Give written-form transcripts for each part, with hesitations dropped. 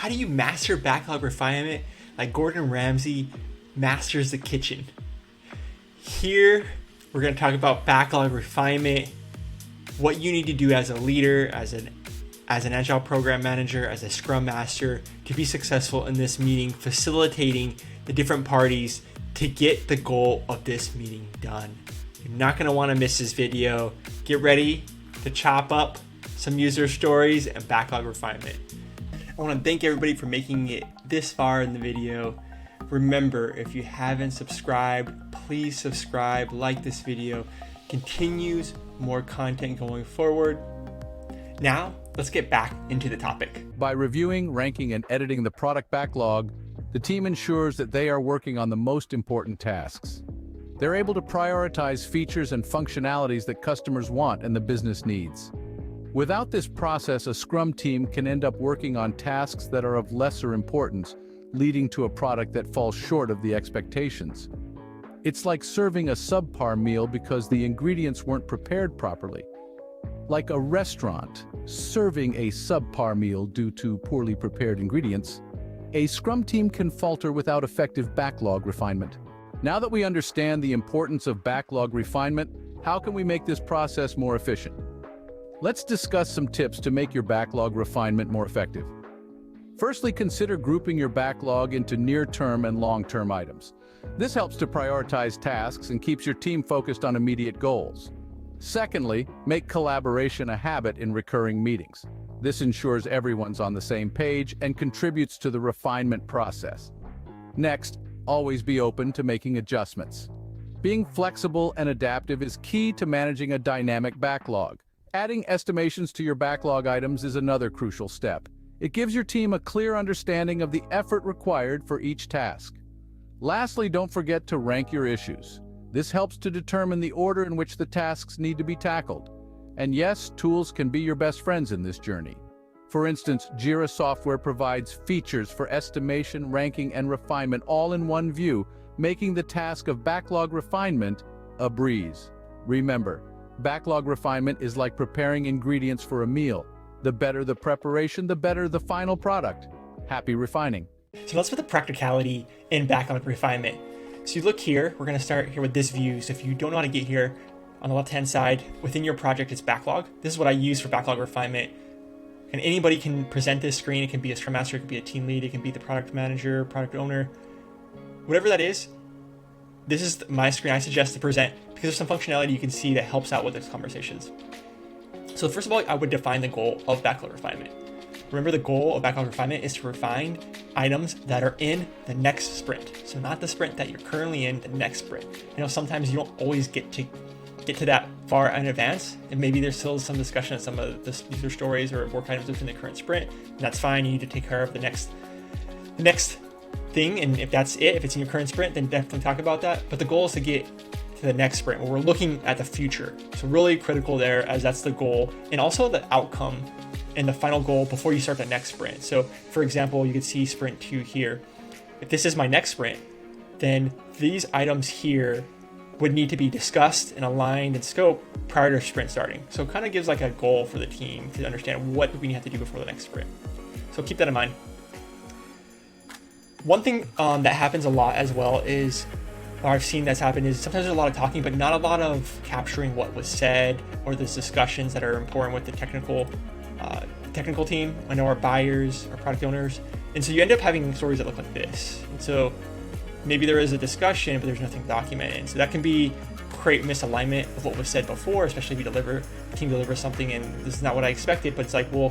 How do you master backlog refinement like Gordon Ramsay masters the kitchen? Here, we're going to talk about backlog refinement, what you need to do as a leader, as an Agile program manager, as a Scrum master to be successful in this meeting, facilitating the different parties to get the goal of this meeting done. You're not going to want to miss this video. Get ready to chop up some user stories and backlog refinement. I want to thank everybody for making it this far in the video. Remember, if you haven't subscribed, please subscribe, like this video. Continues more content going forward. Now, let's get back into the topic. By reviewing, ranking, and editing the product backlog, the team ensures that they are working on the most important tasks. They're able to prioritize features and functionalities that customers want and the business needs. Without this process, a Scrum team can end up working on tasks that are of lesser importance, leading to a product that falls short of the expectations. It's like serving a subpar meal because the ingredients weren't prepared properly. Like a restaurant serving a subpar meal due to poorly prepared ingredients, a Scrum team can falter without effective backlog refinement. Now that we understand the importance of backlog refinement, how can we make this process more efficient? Let's discuss some tips to make your backlog refinement more effective. Firstly, consider grouping your backlog into near-term and long-term items. This helps to prioritize tasks and keeps your team focused on immediate goals. Secondly, make collaboration a habit in recurring meetings. This ensures everyone's on the same page and contributes to the refinement process. Next, always be open to making adjustments. Being flexible and adaptive is key to managing a dynamic backlog. Adding estimations to your backlog items is another crucial step. It gives your team a clear understanding of the effort required for each task. Lastly, don't forget to rank your issues. This helps to determine the order in which the tasks need to be tackled. And yes, tools can be your best friends in this journey. For instance, Jira software provides features for estimation, ranking, and refinement all in one view, making the task of backlog refinement a breeze. Remember, backlog refinement is like preparing ingredients for a meal. The better the preparation, the better the final product. Happy refining. So let's put the practicality in backlog refinement. So you look here, we're going to start here with this view. So if you don't know how to get here, on the left-hand side, within your project, it's backlog. This is what I use for backlog refinement. And anybody can present this screen. It can be a Scrum Master, it can be a team lead, it can be the product manager, product owner, whatever that is. This is my screen I suggest to present because there's some functionality you can see that helps out with these conversations. So first of all, I would define the goal of backlog refinement. Remember, the goal of backlog refinement is to refine items that are in the next sprint. So not the sprint that you're currently in, the next sprint. You know, sometimes you don't always get to that far in advance, and maybe there's still some discussion of some of the user stories or work items within the current sprint. And that's fine. You need to take care of the next thing, and if that's it, if it's in your current sprint, then definitely talk about that. But the goal is to get to the next sprint where we're looking at the future. So really critical there, as that's the goal, and also the outcome and the final goal before you start the next sprint. So for example, you could see sprint 2 here. If this is my next sprint, then these items here would need to be discussed and aligned in scope prior to sprint starting. So it kind of gives like a goal for the team to understand what we have to do before the next sprint. So keep that in mind. One thing that happens a lot as well is, or I've seen that's happened, is sometimes there's a lot of talking, but not a lot of capturing what was said, or there's discussions that are important with the technical team. I know our buyers, our product owners. And so you end up having stories that look like this. And so maybe there is a discussion, but there's nothing documented. So that can create misalignment of what was said before, especially if the team delivers something and this is not what I expected, but it's like, well,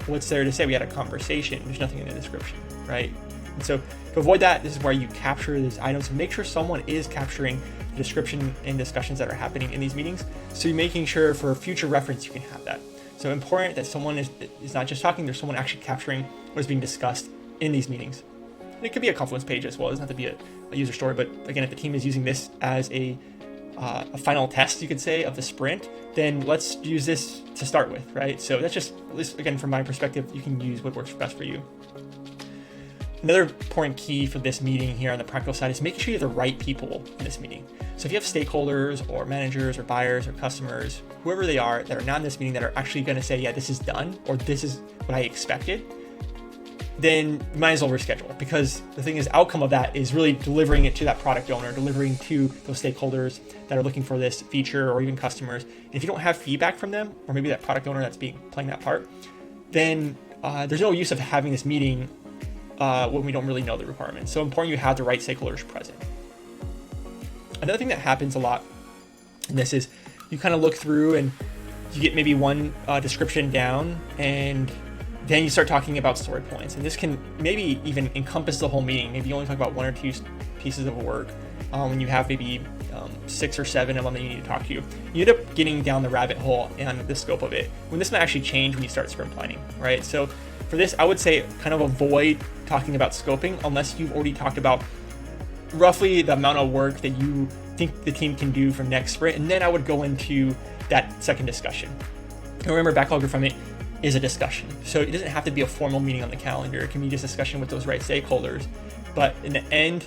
what's there to say? We had a conversation. There's nothing in the description, right? And so to avoid that, this is where you capture these items and make sure someone is capturing the description and discussions that are happening in these meetings. So you're making sure for future reference, you can have that. So important that someone is not just talking, there's someone actually capturing what is being discussed in these meetings. And it could be a Confluence page as well. It doesn't have to be a user story, but again, if the team is using this as a final test, you could say, of the sprint, then let's use this to start with, right? So that's just, at least again, from my perspective, you can use what works best for you. Another important key for this meeting here on the practical side is making sure you have the right people in this meeting. So if you have stakeholders or managers or buyers or customers, whoever they are that are not in this meeting that are actually going to say, yeah, this is done, or this is what I expected, then you might as well reschedule, because the thing is, outcome of that is really delivering it to that product owner, delivering to those stakeholders that are looking for this feature, or even customers. And if you don't have feedback from them, or maybe that product owner that's playing that part, then there's no use of having this meeting when we don't really know the requirements. So important you have the right stakeholders present. Another thing that happens a lot in this is you kind of look through and you get maybe one description down, and then you start talking about story points. And this can maybe even encompass the whole meeting. Maybe you only talk about one or two pieces of work when you have maybe 6 or 7 of them that you need to talk to. You end up getting down the rabbit hole and the scope of it, when this might actually change when you start sprint planning, right? So for this, I would say kind of avoid talking about scoping unless you've already talked about roughly the amount of work that you think the team can do for next sprint. And then I would go into that second discussion. And remember, backlog refinement is a discussion. So it doesn't have to be a formal meeting on the calendar. It can be just discussion with those right stakeholders. But in the end,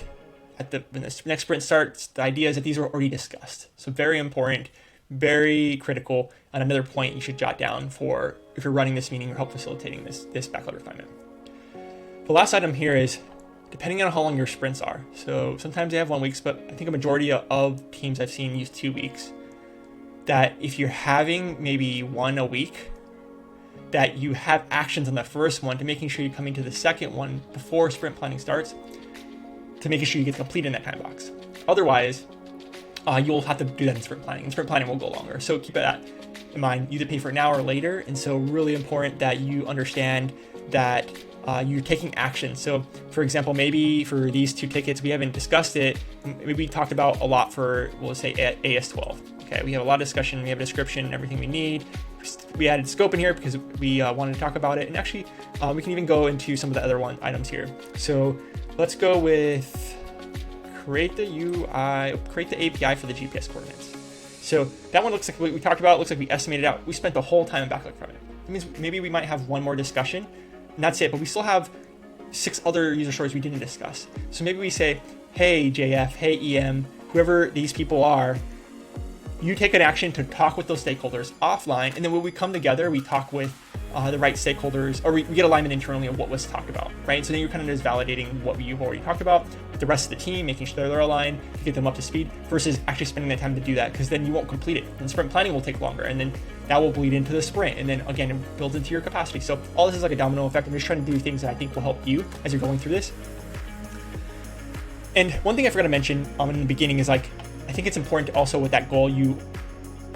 when the next sprint starts, the idea is that these are already discussed. So very important, very critical, and another point you should jot down for if you're running this meeting or help facilitating this backlog refinement. The last item here is, depending on how long your sprints are. So sometimes they have 1 week, but I think a majority of teams I've seen use 2 weeks. That if you're having maybe one a week, that you have actions on the first one to making sure you're coming to the second one before sprint planning starts, to making sure you get complete in that time box. Otherwise, you'll have to do that in sprint planning, and sprint planning will go longer. So keep that in mind. You either pay for it now or later. And so really important that you understand that you're taking action. So for example, maybe for these 2 tickets, we haven't discussed it. Maybe we talked about a lot for, we'll say AS12. Okay, we have a lot of discussion, we have a description, everything we need. We added scope in here because we wanted to talk about it. And actually, we can even go into some of the other items here. So let's go with create the API for the GPS coordinates. So that one looks like what we talked about. It looks like we estimated out. We spent the whole time in backlog from it. That means maybe we might have one more discussion, and that's it. But we still have 6 other user stories we didn't discuss. So maybe we say, hey, JF, hey, EM, whoever these people are, you take an action to talk with those stakeholders offline. And then when we come together, we talk with the right stakeholders, or we get alignment internally of what was talked about, right? So then you're kind of just validating what you've already talked about with the rest of the team, making sure they're aligned to get them up to speed, versus actually spending the time to do that, because then you won't complete it. And sprint planning will take longer, and then that will bleed into the sprint, and then again, it builds into your capacity. So all this is like a domino effect. I'm just trying to do things that I think will help you as you're going through this. And one thing I forgot to mention in the beginning is, like, I think it's important to also, with that goal, you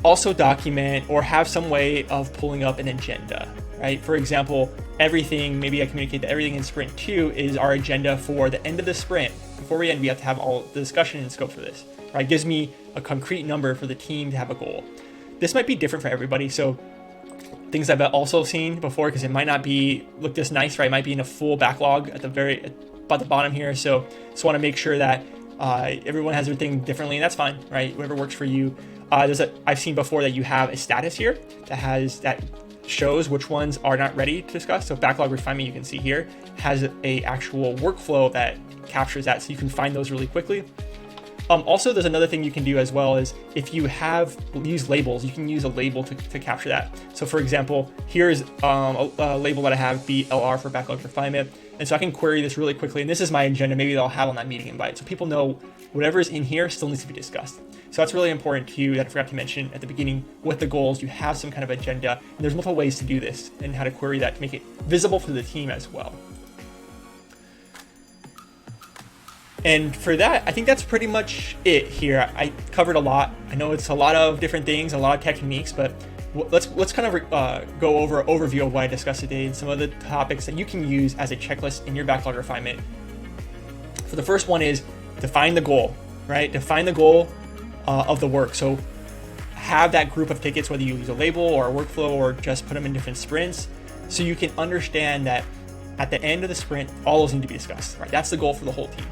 also document or have some way of pulling up an agenda, right? For example, maybe I communicate that everything in sprint 2 is our agenda for the end of the sprint. Before we end, we have to have all the discussion and scope for this, right? It gives me a concrete number for the team to have a goal. This might be different for everybody. So things I've also seen before, because it might not look this nice, right? It might be in a full backlog at the bottom here. So just want to make sure that everyone has their thing differently, and that's fine, right? Whatever works for you. I've seen before that you have a status here that shows which ones are not ready to discuss. So backlog refinement, you can see here, has a actual workflow that captures that, so you can find those really quickly. Also, there's another thing you can do as well, is if you use labels, you can use a label to capture that. So for example, here's a label that I have, BLR, for backlog refinement. And so I can query this really quickly. And this is my agenda, maybe they'll have on that meeting invite. So people know whatever's in here still needs to be discussed. So that's really important to you, that I forgot to mention at the beginning. With the goals, you have some kind of agenda. And there's multiple ways to do this and how to query that to make it visible for the team as well. And for that, I think that's pretty much it here. I covered a lot. I know it's a lot of different things, a lot of techniques, but let's kind of go over an overview of what I discussed today and some of the topics that you can use as a checklist in your backlog refinement. For the first one is define the goal, right? Define the goal of the work. So have that group of tickets, whether you use a label or a workflow or just put them in different sprints, so you can understand that at the end of the sprint, all those need to be discussed, right? That's the goal for the whole team.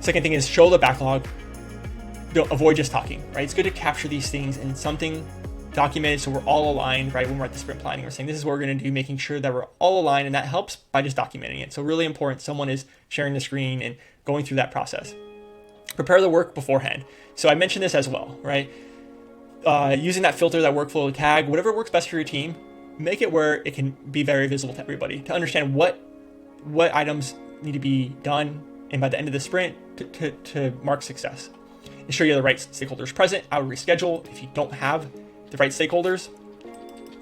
Second thing is show the backlog. Don't avoid just talking, right? It's good to capture these things in something documented so we're all aligned, right? When we're at the sprint planning, we're saying this is what we're going to do, making sure that we're all aligned, and that helps by just documenting it. So really important, someone is sharing the screen and going through that process. Prepare the work beforehand. So I mentioned this as well, right? Using that filter, that workflow tag, whatever works best for your team, make it where it can be very visible to everybody to understand what what items need to be done, and by the end of the sprint to mark success. Ensure you have the right stakeholders present. I would reschedule if you don't have the right stakeholders.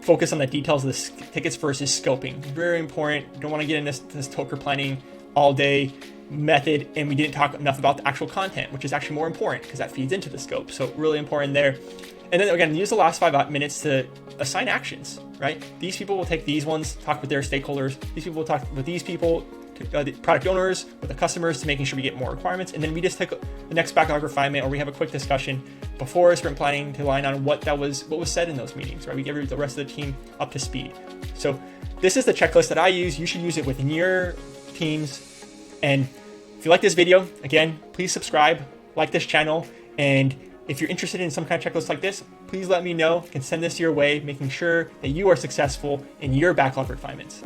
Focus on the details of the tickets versus scoping. Very important. You don't want to get in this Toker planning all day method, and we didn't talk enough about the actual content, which is actually more important because that feeds into the scope. So really important there. And then again, use the last 5 minutes to assign actions, right? These people will take these ones, talk with their stakeholders. These people will talk with these people, the product owners, with the customers, to making sure we get more requirements. And then we just take the next backlog refinement, or we have a quick discussion before sprint planning to align on what was said in those meetings, right? We get the rest of the team up to speed. So this is the checklist that I use. You should use it within your teams. And if you like this video, again, please subscribe, like this channel, and if you're interested in some kind of checklist like this, please let me know. I can send this your way, making sure that you are successful in your backlog refinements.